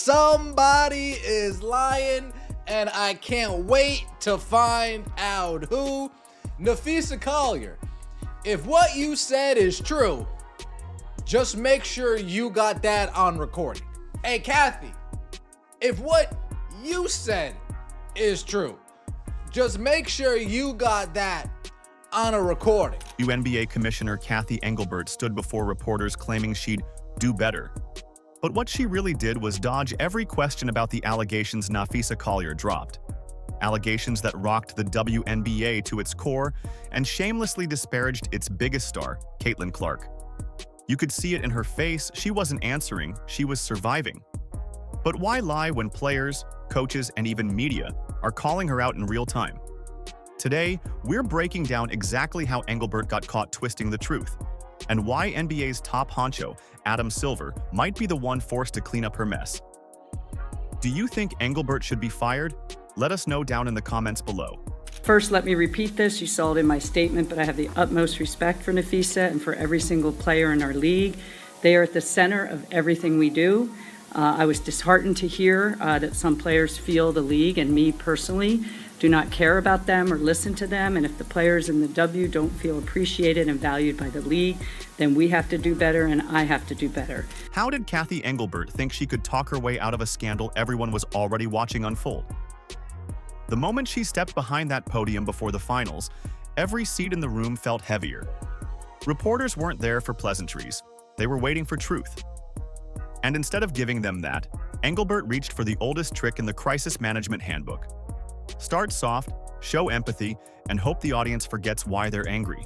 somebody is lying, and I can't wait to find out who. Napheesa Collier, if what you said is true, just make sure you got that on recording. Hey, Cathy, if what you said is true, just make sure you got that on a recording. WNBA Commissioner Cathy Engelbert stood before reporters claiming she'd do better. But what she really did was dodge every question about the allegations Napheesa Collier dropped. Allegations that rocked the WNBA to its core and shamelessly disparaged its biggest star, Caitlin Clark. You could see it in her face. She wasn't answering, she was surviving. But why lie when players, coaches, and even media are calling her out in real time? Today, we're breaking down exactly how Engelbert got caught twisting the truth, and why NBA's top honcho, Adam Silver, might be the one forced to clean up her mess. Do you think Engelbert should be fired? Let us know down in the comments below. First, let me repeat this. You saw it in my statement, but I have the utmost respect for Napheesa and for every single player in our league. They are at the center of everything we do. I was disheartened to hear that some players feel the league and me personally do not care about them or listen to them. And if the players in the W don't feel appreciated and valued by the league, then we have to do better and I have to do better. How did Cathy Engelbert think she could talk her way out of a scandal everyone was already watching unfold? The moment she stepped behind that podium before the finals, every seat in the room felt heavier. Reporters weren't there for pleasantries. They were waiting for truth. And instead of giving them that, Engelbert reached for the oldest trick in the crisis management handbook. Start soft, show empathy, and hope the audience forgets why they're angry.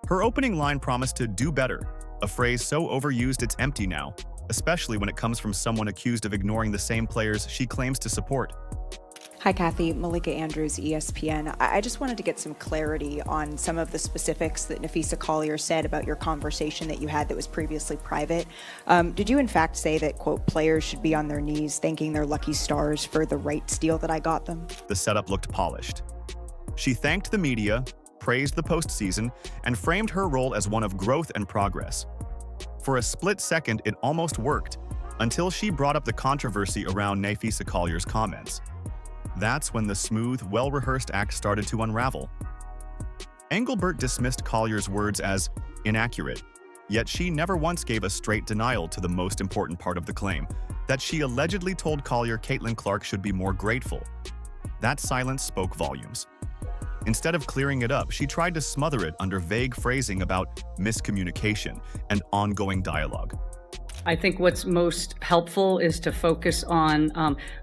Her opening line promised to do better, a phrase so overused it's empty now, especially when it comes from someone accused of ignoring the same players she claims to support. Hi, Cathy. Malika Andrews, ESPN. I just wanted to get some clarity on some of the specifics that Napheesa Collier said about your conversation that you had that was previously private. Did you in fact say that, quote, players should be on their knees thanking their lucky stars for the right steal that I got them? The setup looked polished. She thanked the media, praised the postseason, and framed her role as one of growth and progress. For a split second, it almost worked, until she brought up the controversy around Napheesa Collier's comments. That's when the smooth, well-rehearsed act started to unravel. Engelbert dismissed Collier's words as inaccurate, yet she never once gave a straight denial to the most important part of the claim, that she allegedly told Collier Caitlin Clark should be more grateful. That silence spoke volumes. Instead of clearing it up, she tried to smother it under vague phrasing about miscommunication and ongoing dialogue. I think what's most helpful is to focus on,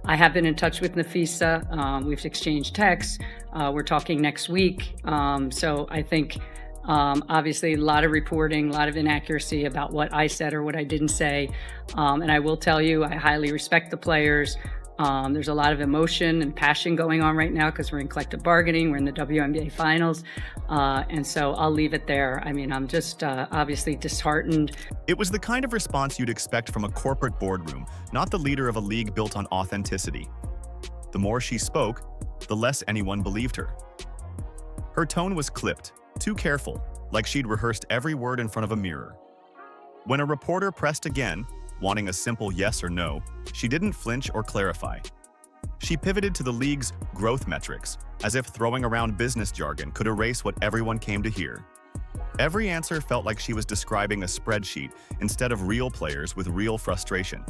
I have been in touch with Napheesa, we've exchanged texts, we're talking next week. So I think obviously a lot of reporting, a lot of inaccuracy about what I said or what I didn't say. And I will tell you, I highly respect the players. There's a lot of emotion and passion going on right now because we're in collective bargaining, we're in the WNBA finals. And so I'll leave it there. I mean, I'm just obviously disheartened. It was the kind of response you'd expect from a corporate boardroom, not the leader of a league built on authenticity. The more she spoke, the less anyone believed her. Her tone was clipped, too careful, like she'd rehearsed every word in front of a mirror. When a reporter pressed again, wanting a simple yes or no, she didn't flinch or clarify. She pivoted to the league's growth metrics, as if throwing around business jargon could erase what everyone came to hear. Every answer felt like she was describing a spreadsheet instead of real players with real frustration.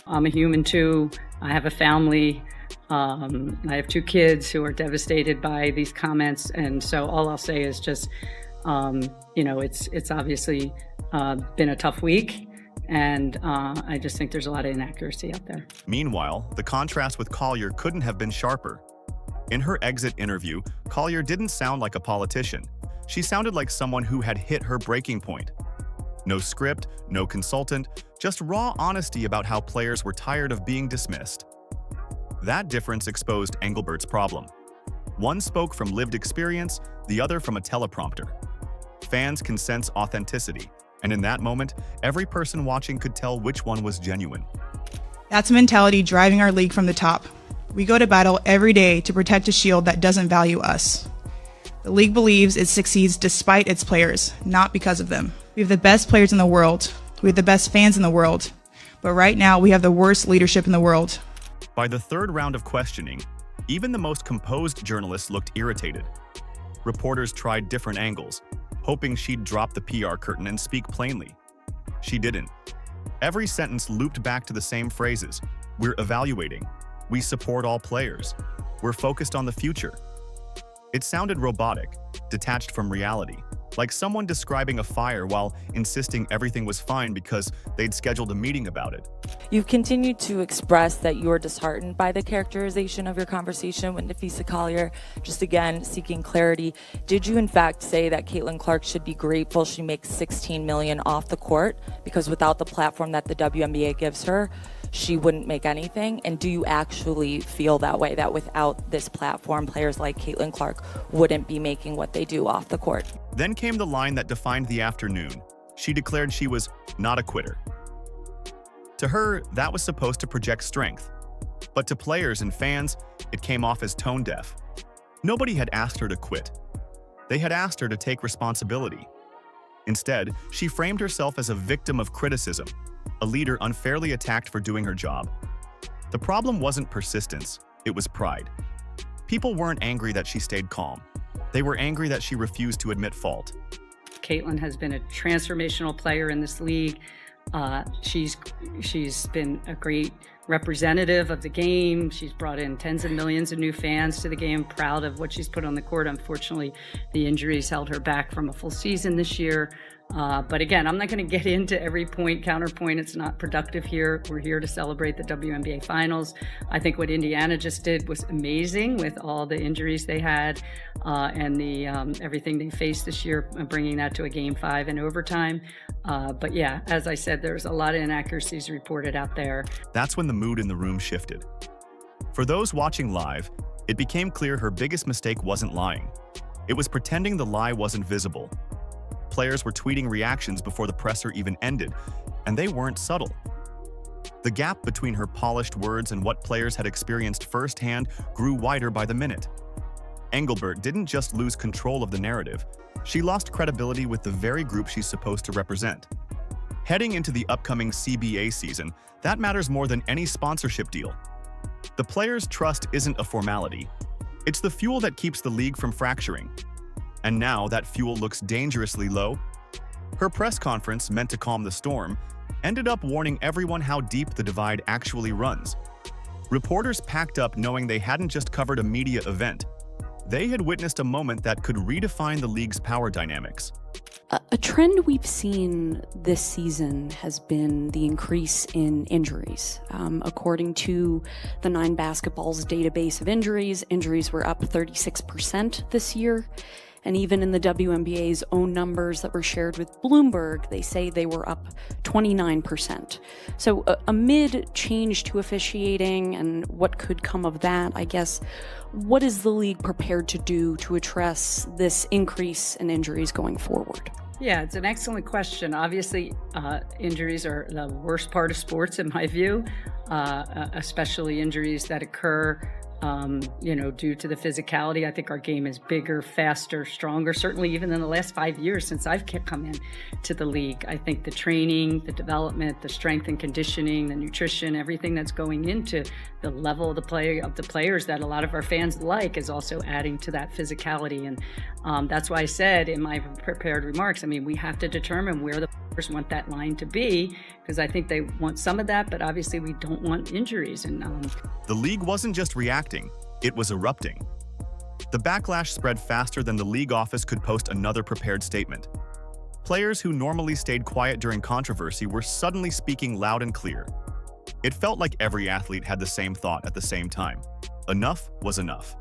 I'm a human too. I have a family. I have 2 kids who are devastated by these comments. And so all I'll say is just, it's obviously been a tough week. And I just think there's a lot of inaccuracy out there. Meanwhile, the contrast with Collier couldn't have been sharper. In her exit interview, Collier didn't sound like a politician. She sounded like someone who had hit her breaking point. No script, no consultant, just raw honesty about how players were tired of being dismissed. That difference exposed Engelbert's problem. One spoke from lived experience, the other from a teleprompter. Fans can sense authenticity, and in that moment, every person watching could tell which one was genuine. That's a mentality driving our league from the top. We go to battle every day to protect a shield that doesn't value us. The league believes it succeeds despite its players, not because of them. We have the best players in the world. We have the best fans in the world. but right now we have the worst leadership in the world. By the third round of questioning, even the most composed journalists looked irritated. Reporters tried different angles, hoping she'd drop the PR curtain and speak plainly. She didn't. Every sentence looped back to the same phrases. We're evaluating. We support all players. We're focused on the future. It sounded robotic, detached from reality, like someone describing a fire while insisting everything was fine because they'd scheduled a meeting about it. You've continued to express that you're disheartened by the characterization of your conversation with Napheesa Collier. Just again, seeking clarity. Did you in fact say that Caitlin Clark should be grateful she makes $16 million off the court because without the platform that the WNBA gives her, she wouldn't make anything? And do you actually feel that way, that without this platform, players like Caitlin Clark wouldn't be making what they do off the court? Then came the line that defined the afternoon. She declared she was not a quitter. To her, that was supposed to project strength. But to players and fans, it came off as tone-deaf. Nobody had asked her to quit. They had asked her to take responsibility. Instead, she framed herself as a victim of criticism, a leader unfairly attacked for doing her job. The problem wasn't persistence, it was pride. People weren't angry that she stayed calm. They were angry that she refused to admit fault. Caitlin has been a transformational player in this league. She's been a great representative of the game. She's brought in tens of millions of new fans to the game. Proud of what she's put on the court. Unfortunately, the injuries held her back from a full season this year. But again, I'm not going to get into every point, counterpoint. It's not productive here. We're here to celebrate the WNBA Finals. I think what Indiana just did was amazing with all the injuries they had and the everything they faced this year, bringing that to a Game 5 in overtime. But yeah, as I said, there's a lot of inaccuracies reported out there. That's when the mood in the room shifted. For those watching live, it became clear her biggest mistake wasn't lying. It was pretending the lie wasn't visible. Players were tweeting reactions before the presser even ended, and they weren't subtle. The gap between her polished words and what players had experienced firsthand grew wider by the minute. Engelbert didn't just lose control of the narrative, she lost credibility with the very group she's supposed to represent. Heading into the upcoming CBA season, that matters more than any sponsorship deal. The players' trust isn't a formality. It's the fuel that keeps the league from fracturing. And now that fuel looks dangerously low. Her press conference, meant to calm the storm, ended up warning everyone how deep the divide actually runs. Reporters packed up knowing they hadn't just covered a media event. They had witnessed a moment that could redefine the league's power dynamics. A trend we've seen this season has been the increase in injuries. According to the 9 Basketball's database of injuries, injuries were up 36% this year. And even in the WNBA's own numbers that were shared with Bloomberg, they say they were up 29%. So amid change to officiating and what could come of that, I guess, what is the league prepared to do to address this increase in injuries going forward? Yeah, it's an excellent question. Obviously, injuries are the worst part of sports, in my view, especially injuries that occur due to the physicality. I think our game is bigger, faster, stronger, certainly even in the last 5 years since I've come in to the league. I think the training, the development, the strength and conditioning, the nutrition, everything that's going into the level of the players that a lot of our fans like is also adding to that physicality. And that's why I said in my prepared remarks, we have to determine where the players want that line to be, because I think they want some of that, but obviously we don't want injuries. And the league wasn't just reacting, it was erupting. The backlash spread faster than the league office could post another prepared statement. Players who normally stayed quiet during controversy were suddenly speaking loud and clear. It felt like every athlete had the same thought at the same time. Enough was enough.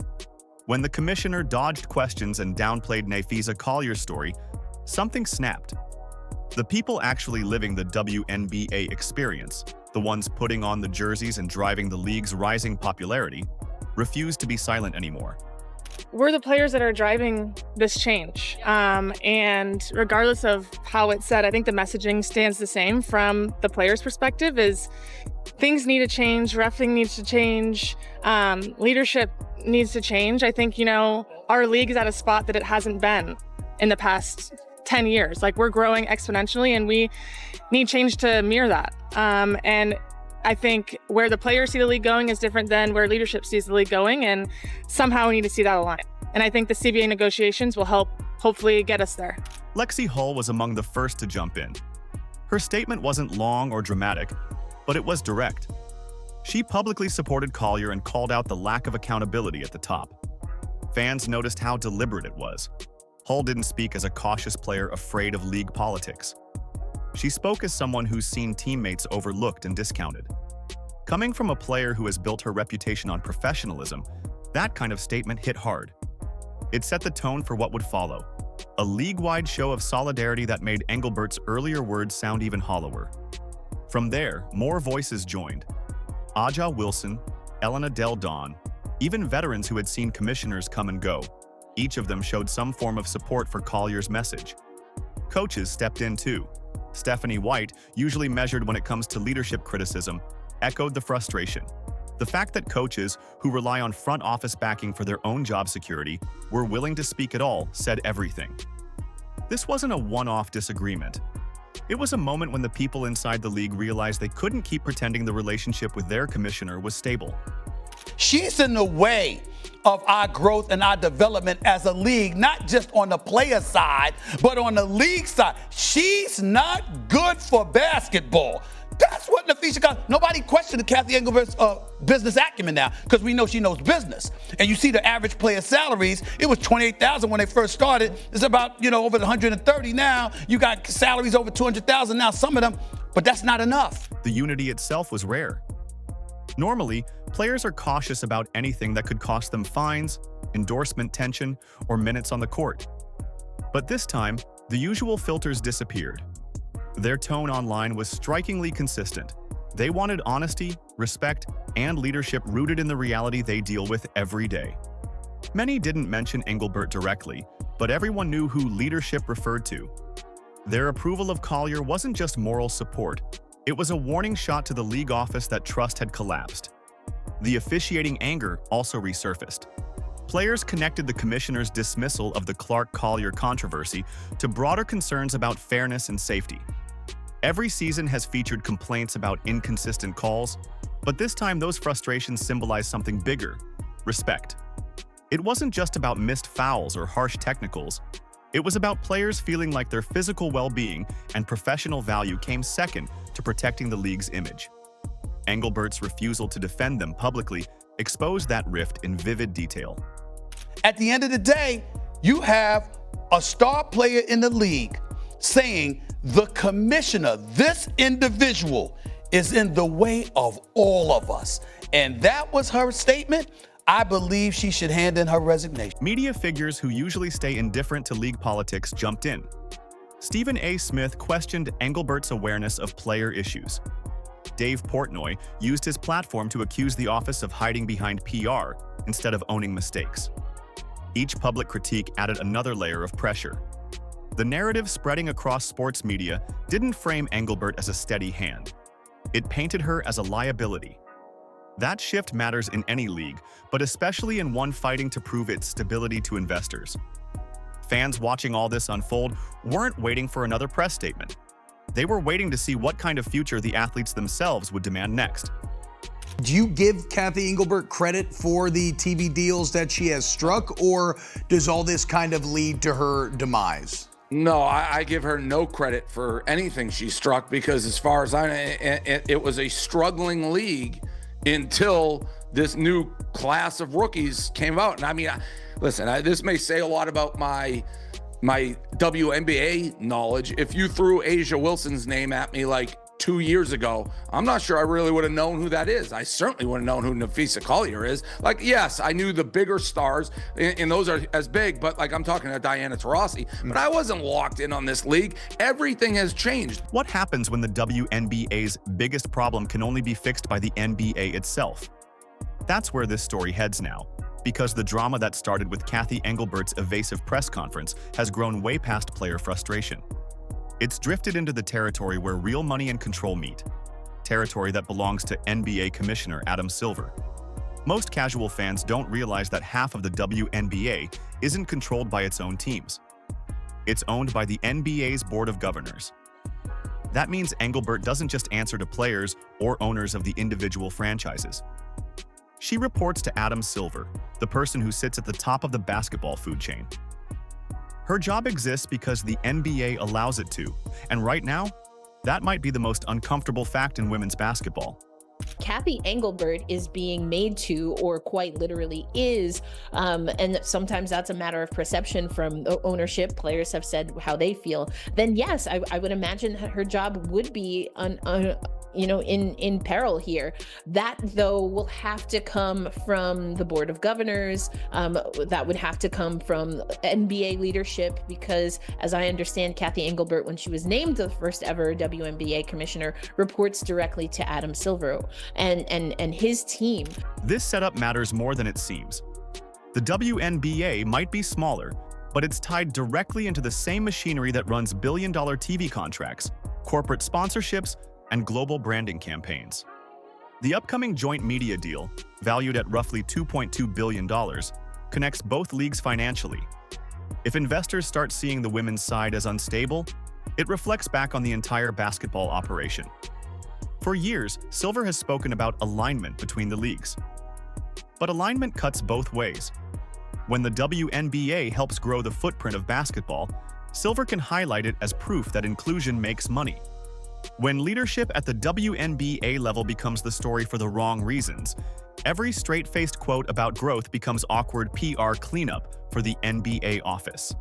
When the commissioner dodged questions and downplayed Napheesa Collier's story, something snapped. The people actually living the WNBA experience, the ones putting on the jerseys and driving the league's rising popularity, refused to be silent anymore. We're the players that are driving this change. And regardless of how it's said, I think the messaging stands the same from the players' perspective is things need to change, reffing needs to change, leadership needs to change. I think, our league is at a spot that it hasn't been in the past 10 years. Like, we're growing exponentially, and we need change to mirror that. And I think where the players see the league going is different than where leadership sees the league going, and somehow we need to see that align. And I think the CBA negotiations will help hopefully get us there. Lexi Hull was among the first to jump in. Her statement wasn't long or dramatic, but it was direct. She publicly supported Collier and called out the lack of accountability at the top. Fans noticed how deliberate it was. Hull didn't speak as a cautious player afraid of league politics. She spoke as someone who's seen teammates overlooked and discounted. Coming from a player who has built her reputation on professionalism, that kind of statement hit hard. It set the tone for what would follow, a league-wide show of solidarity that made Engelbert's earlier words sound even hollower. From there, more voices joined. Aja Wilson, Elena Del Don, even veterans who had seen commissioners come and go. Each of them showed some form of support for Collier's message. Coaches stepped in too. Stephanie White, usually measured when it comes to leadership criticism, echoed the frustration. The fact that coaches, who rely on front office backing for their own job security, were willing to speak at all said everything. This wasn't a one-off disagreement. It was a moment when the people inside the league realized they couldn't keep pretending the relationship with their commissioner was stable. She's in the way of our growth and our development as a league, not just on the player side, but on the league side. She's not good for basketball. That's what Napheesa got. Nobody questioned Cathy Engelbert's business acumen now, because we know she knows business. And you see the average player salaries, it was $28,000 when they first started. It's about, over the 130 now. You got salaries over $200,000 now, some of them, but that's not enough. The unity itself was rare. Normally, players are cautious about anything that could cost them fines, endorsement tension, or minutes on the court. But this time, the usual filters disappeared. Their tone online was strikingly consistent. They wanted honesty, respect, and leadership rooted in the reality they deal with every day. Many didn't mention Engelbert directly, but everyone knew who leadership referred to. Their approval of Collier wasn't just moral support. It was a warning shot to the league office that trust had collapsed. The officiating anger also resurfaced. Players connected the commissioner's dismissal of the Clark-Collier controversy to broader concerns about fairness and safety. Every season has featured complaints about inconsistent calls, but this time those frustrations symbolize something bigger: respect. It wasn't just about missed fouls or harsh technicals. It was about players feeling like their physical well-being and professional value came second to protecting the league's image. Engelbert's refusal to defend them publicly exposed that rift in vivid detail. At the end of the day, you have a star player in the league saying the commissioner, this individual, is in the way of all of us. And that was her statement. I believe she should hand in her resignation. Media figures who usually stay indifferent to league politics jumped in. Stephen A. Smith questioned Engelbert's awareness of player issues. Dave Portnoy used his platform to accuse the office of hiding behind PR instead of owning mistakes. Each public critique added another layer of pressure. The narrative spreading across sports media didn't frame Engelbert as a steady hand. It painted her as a liability. That shift matters in any league, but especially in one fighting to prove its stability to investors. Fans watching all this unfold weren't waiting for another press statement. They were waiting to see what kind of future the athletes themselves would demand next. Do you give Cathy Engelbert credit for the TV deals that she has struck, or does all this kind of lead to her demise? No, I give her no credit for anything she struck, because as far as I know, it was a struggling league until this new class of rookies came out. And I mean, listen, this may say a lot about my WNBA knowledge. If you threw Aja Wilson's name at me like 2 years ago, I'm not sure I really would have known who that is. I certainly wouldn't have known who Napheesa Collier is. Like, yes, I knew the bigger stars, and those are as big, but like I'm talking about Diana Taurasi, but I wasn't locked in on this league. Everything has changed. What happens when the WNBA's biggest problem can only be fixed by the NBA itself? That's where this story heads now, because the drama that started with Cathy Engelbert's evasive press conference has grown way past player frustration. It's drifted into the territory where real money and control meet, territory that belongs to NBA Commissioner Adam Silver. Most casual fans don't realize that half of the WNBA isn't controlled by its own teams. It's owned by the NBA's Board of Governors. That means Engelbert doesn't just answer to players or owners of the individual franchises. She reports to Adam Silver, the person who sits at the top of the basketball food chain. Her job exists because the NBA allows it to, and right now, that might be the most uncomfortable fact in women's basketball. Cathy Engelbert is being made to, or quite literally is, and sometimes that's a matter of perception from ownership. Players have said how they feel. Then yes, I would imagine that her job would be in peril here. That though will have to come from the Board of Governors. That would have to come from NBA leadership, because as I understand, Cathy Engelbert, when she was named the first ever WNBA Commissioner, reports directly to Adam Silver and his team. This setup matters more than it seems. The WNBA might be smaller, but it's tied directly into the same machinery that runs billion-dollar TV contracts, corporate sponsorships, and global branding campaigns. The upcoming joint media deal, valued at roughly $2.2 billion, connects both leagues financially. If investors start seeing the women's side as unstable, it reflects back on the entire basketball operation. For years, Silver has spoken about alignment between the leagues. But alignment cuts both ways. When the WNBA helps grow the footprint of basketball, Silver can highlight it as proof that inclusion makes money. When leadership at the WNBA level becomes the story for the wrong reasons, every straight-faced quote about growth becomes awkward PR cleanup for the NBA office.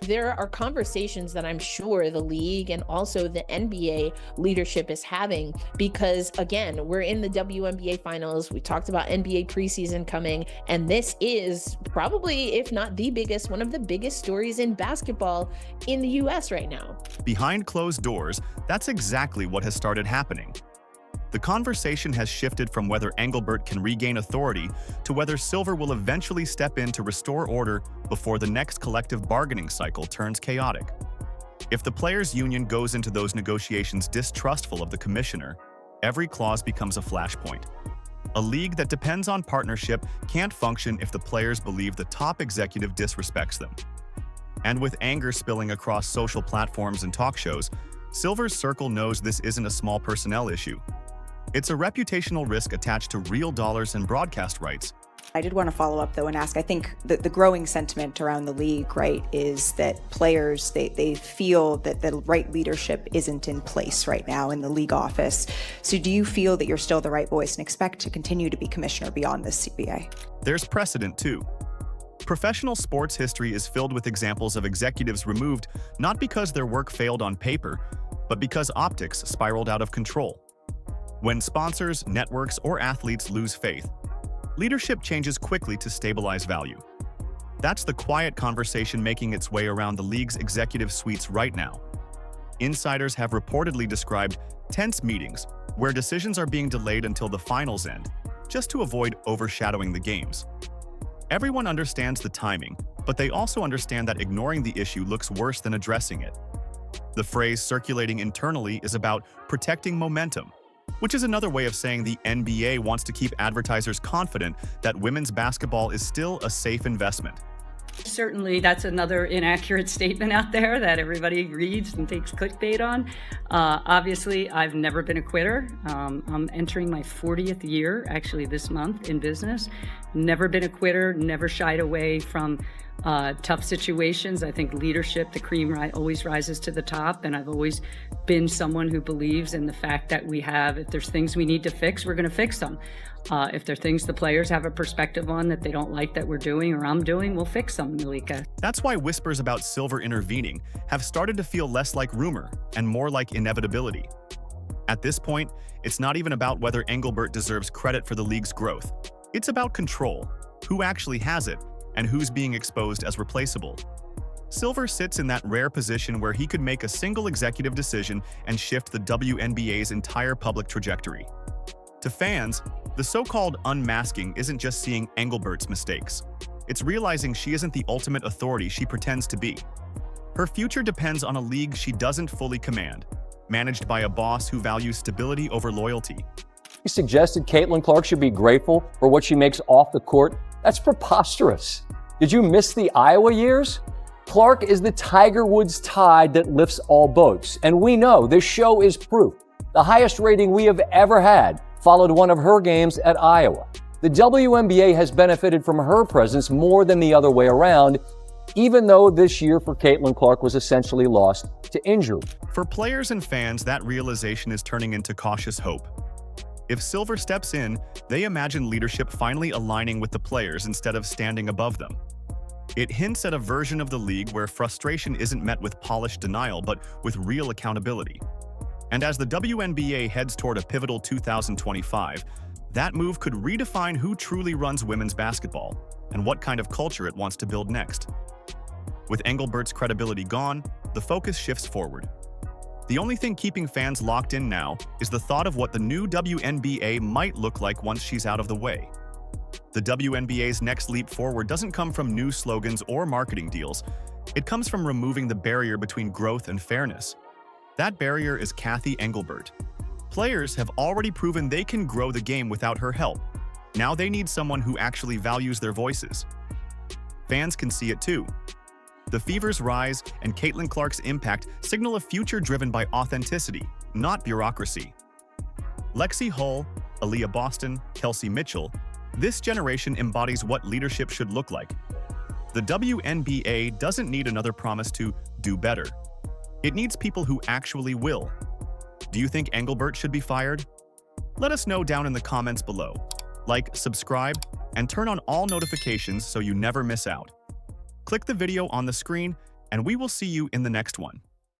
There are conversations that I'm sure the league and also the NBA leadership is having, because again, we're in the WNBA finals. We talked about NBA preseason coming, and this is probably, if not the biggest, one of the biggest stories in basketball in the US right now. Behind closed doors, that's exactly what has started happening. The conversation has shifted from whether Engelbert can regain authority to whether Silver will eventually step in to restore order before the next collective bargaining cycle turns chaotic. If the players' union goes into those negotiations distrustful of the commissioner, every clause becomes a flashpoint. A league that depends on partnership can't function if the players believe the top executive disrespects them. And with anger spilling across social platforms and talk shows, Silver's circle knows this isn't a small personnel issue. It's a reputational risk attached to real dollars and broadcast rights. I did want to follow up though and ask, I think that the growing sentiment around the league, right, is that players, they feel that the right leadership isn't in place right now in the league office. So do you feel that you're still the right voice and expect to continue to be commissioner beyond this CBA? There's precedent too. Professional sports history is filled with examples of executives removed not because their work failed on paper, but because optics spiraled out of control. When sponsors, networks, or athletes lose faith, leadership changes quickly to stabilize value. That's the quiet conversation making its way around the league's executive suites right now. Insiders have reportedly described tense meetings where decisions are being delayed until the finals end, just to avoid overshadowing the games. Everyone understands the timing, but they also understand that ignoring the issue looks worse than addressing it. The phrase circulating internally is about protecting momentum, which is another way of saying the NBA wants to keep advertisers confident that women's basketball is still a safe investment. Certainly, that's another inaccurate statement out there that everybody reads and takes clickbait on. Obviously, I've never been a quitter. I'm entering my 40th year, actually, this month in business. Never been a quitter, never shied away from tough situations. I think leadership, the cream always rises to the top, and I've always been someone who believes in the fact that if there's things we need to fix, we're going to fix them. If there are things the players have a perspective on that they don't like that we're doing or I'm doing, we'll fix them, Malika. That's why whispers about Silver intervening have started to feel less like rumor and more like inevitability. At this point, it's not even about whether Engelbert deserves credit for the league's growth. It's about control, who actually has it, and who's being exposed as replaceable. Silver sits in that rare position where he could make a single executive decision and shift the WNBA's entire public trajectory. To fans, the so-called unmasking isn't just seeing Engelbert's mistakes. It's realizing she isn't the ultimate authority she pretends to be. Her future depends on a league she doesn't fully command, managed by a boss who values stability over loyalty. He suggested Caitlin Clark should be grateful for what she makes off the court. That's preposterous. Did you miss the Iowa years? Clark is the Tiger Woods tide that lifts all boats. And we know this show is proof. The highest rating we have ever had followed one of her games at Iowa. The WNBA has benefited from her presence more than the other way around, even though this year for Caitlin Clark was essentially lost to injury. For players and fans, that realization is turning into cautious hope. If Silver steps in, they imagine leadership finally aligning with the players instead of standing above them. It hints at a version of the league where frustration isn't met with polished denial, but with real accountability. And as the WNBA heads toward a pivotal 2025, that move could redefine who truly runs women's basketball and what kind of culture it wants to build next. With Engelbert's credibility gone, the focus shifts forward. The only thing keeping fans locked in now is the thought of what the new WNBA might look like once she's out of the way. The WNBA's next leap forward doesn't come from new slogans or marketing deals. It comes from removing the barrier between growth and fairness. That barrier is Cathy Engelbert. Players have already proven they can grow the game without her help. Now they need someone who actually values their voices. Fans can see it too. The Fever's rise and Caitlin Clark's impact signal a future driven by authenticity, not bureaucracy. Lexi Hull, Aaliyah Boston, Kelsey Mitchell, this generation embodies what leadership should look like. The WNBA doesn't need another promise to do better. It needs people who actually will. Do you think Engelbert should be fired? Let us know down in the comments below. Like, subscribe, and turn on all notifications so you never miss out. Click the video on the screen, and we will see you in the next one.